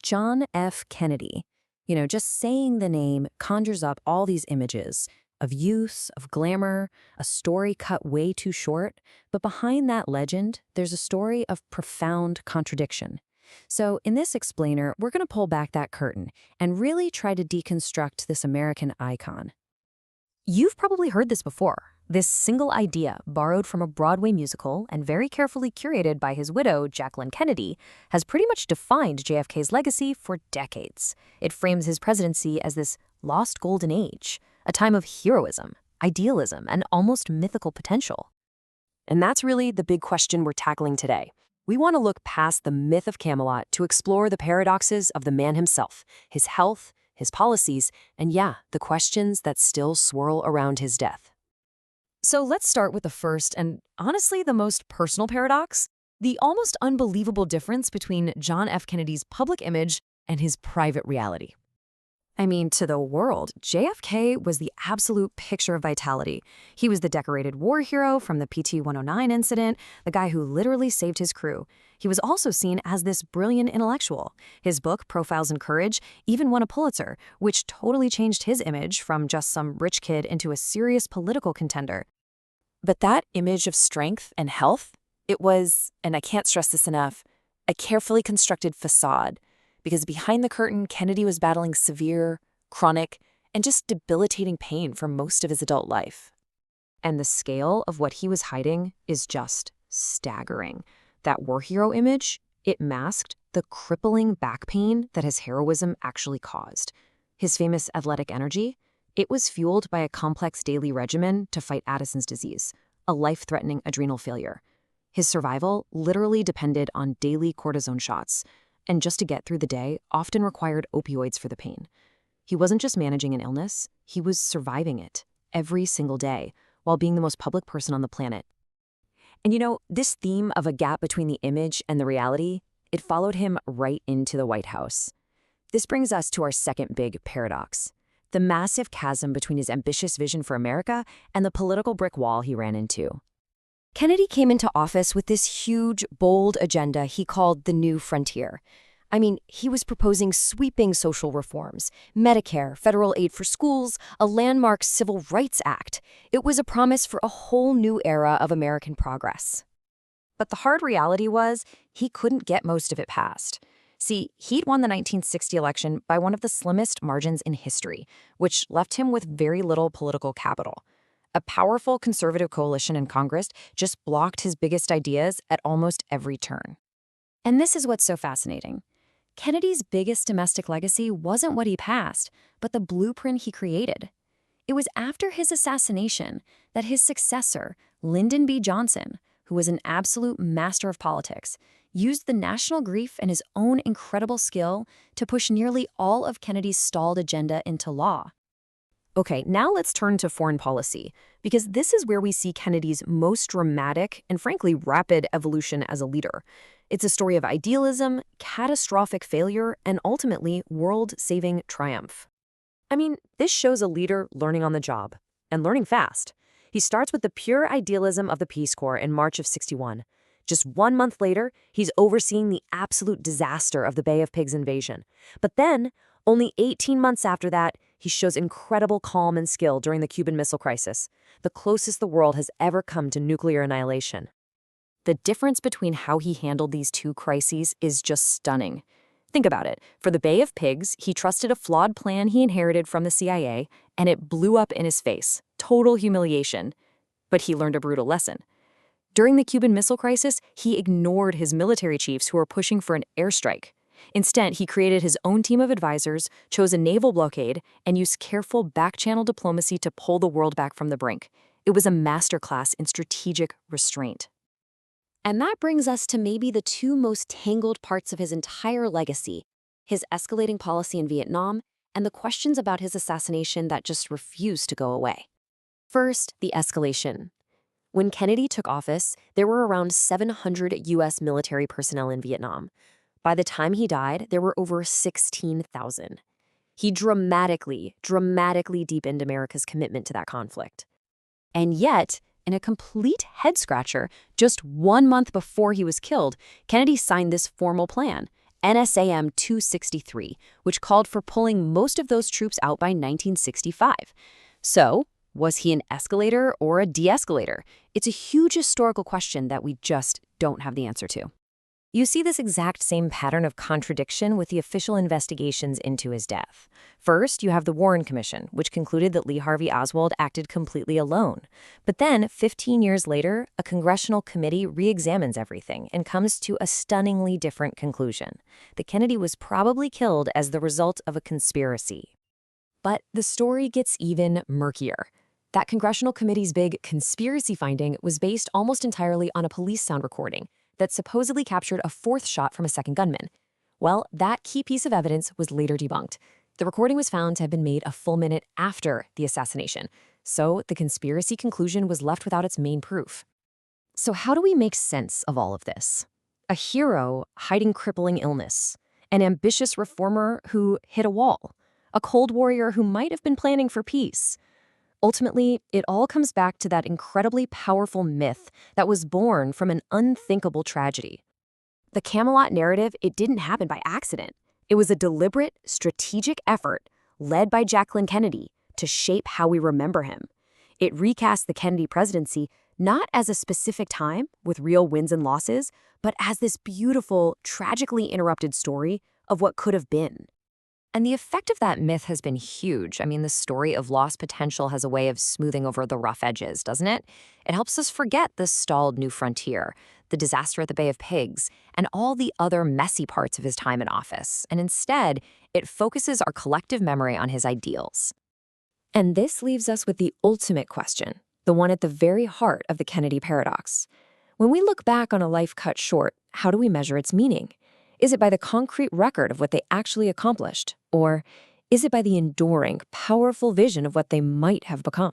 John F. Kennedy. Just saying the name conjures up all these images of youth, of glamour, a story cut way too short. But behind that legend, there's a story of profound contradiction. So in this explainer, we're going to pull back that curtain and really try to deconstruct this American icon. You've probably heard this before. This single idea, borrowed from a Broadway musical and very carefully curated by his widow, Jacqueline Kennedy, has pretty much defined JFK's legacy for decades. It frames his presidency as this lost golden age, a time of heroism, idealism, and almost mythical potential. And that's really the big question we're tackling today. We want to look past the myth of Camelot to explore the paradoxes of the man himself, his health, his policies, and the questions that still swirl around his death. So let's start with the first and honestly the most personal paradox, the almost unbelievable difference between John F. Kennedy's public image and his private reality. I mean, to the world, JFK was the absolute picture of vitality. He was the decorated war hero from the PT-109 incident, the guy who literally saved his crew. He was also seen as this brilliant intellectual. His book, Profiles in Courage, even won a Pulitzer, which totally changed his image from just some rich kid into a serious political contender. But that image of strength and health, it was, and I can't stress this enough, a carefully constructed facade. Because behind the curtain, Kennedy was battling severe, chronic, and just debilitating pain for most of his adult life. And the scale of what he was hiding is just staggering. That war hero image, it masked the crippling back pain that his heroism actually caused. His famous athletic energy, it was fueled by a complex daily regimen to fight Addison's disease, a life-threatening adrenal failure. His survival literally depended on daily cortisone shots, and just to get through the day often required opioids for the pain. He wasn't just managing an illness, he was surviving it every single day while being the most public person on the planet. And this theme of a gap between the image and the reality, it followed him right into the White House. This brings us to our second big paradox, the massive chasm between his ambitious vision for America and the political brick wall he ran into. Kennedy came into office with this huge, bold agenda he called the New Frontier. I mean, he was proposing sweeping social reforms, Medicare, federal aid for schools, a landmark Civil Rights Act. It was a promise for a whole new era of American progress. But the hard reality was he couldn't get most of it passed. See, he'd won the 1960 election by one of the slimmest margins in history, which left him with very little political capital. A powerful conservative coalition in Congress just blocked his biggest ideas at almost every turn. And this is what's so fascinating. Kennedy's biggest domestic legacy wasn't what he passed, but the blueprint he created. It was after his assassination that his successor, Lyndon B. Johnson, who was an absolute master of politics, used the national grief and his own incredible skill to push nearly all of Kennedy's stalled agenda into law. Okay, now let's turn to foreign policy, because this is where we see Kennedy's most dramatic and frankly rapid evolution as a leader. It's a story of idealism, catastrophic failure, and ultimately world-saving triumph. I mean, this shows a leader learning on the job, and learning fast. He starts with the pure idealism of the Peace Corps in March of '61. Just 1 month later, he's overseeing the absolute disaster of the Bay of Pigs invasion. But then, only 18 months after that, he shows incredible calm and skill during the Cuban Missile Crisis, the closest the world has ever come to nuclear annihilation. The difference between how he handled these two crises is just stunning. Think about it. For the Bay of Pigs, he trusted a flawed plan he inherited from the CIA, and it blew up in his face. Total humiliation. But he learned a brutal lesson. During the Cuban Missile Crisis, he ignored his military chiefs who were pushing for an airstrike. Instead, he created his own team of advisors, chose a naval blockade, and used careful back-channel diplomacy to pull the world back from the brink. It was a masterclass in strategic restraint. And that brings us to maybe the two most tangled parts of his entire legacy, his escalating policy in Vietnam and the questions about his assassination that just refused to go away. First, the escalation. When Kennedy took office, there were around 700 U.S. military personnel in Vietnam. By the time he died, there were over 16,000. He dramatically deepened America's commitment to that conflict. And yet, in a complete head-scratcher, just 1 month before he was killed, Kennedy signed this formal plan, NSAM 263, which called for pulling most of those troops out by 1965. So, was he an escalator or a de-escalator? It's a huge historical question that we just don't have the answer to. You see this exact same pattern of contradiction with the official investigations into his death. First, you have the Warren Commission, which concluded that Lee Harvey Oswald acted completely alone. But then, 15 years later, a congressional committee re-examines everything and comes to a stunningly different conclusion. That Kennedy was probably killed as the result of a conspiracy. But the story gets even murkier. That congressional committee's big conspiracy finding was based almost entirely on a police sound recording that supposedly captured a fourth shot from a second gunman. Well, that key piece of evidence was later debunked. The recording was found to have been made a full minute after the assassination, so the conspiracy conclusion was left without its main proof. So how do we make sense of all of this? A hero hiding crippling illness, an ambitious reformer who hit a wall, a cold warrior who might have been planning for peace. Ultimately, it all comes back to that incredibly powerful myth that was born from an unthinkable tragedy. The Camelot narrative, it didn't happen by accident. It was a deliberate, strategic effort led by Jacqueline Kennedy to shape how we remember him. It recast the Kennedy presidency not as a specific time with real wins and losses, but as this beautiful, tragically interrupted story of what could have been. And the effect of that myth has been huge. I mean, the story of lost potential has a way of smoothing over the rough edges, doesn't it? It helps us forget the stalled new frontier, the disaster at the Bay of Pigs, and all the other messy parts of his time in office. And instead, it focuses our collective memory on his ideals. And this leaves us with the ultimate question, the one at the very heart of the Kennedy paradox. When we look back on a life cut short, how do we measure its meaning? Is it by the concrete record of what they actually accomplished? Or is it by the enduring, powerful vision of what they might have become?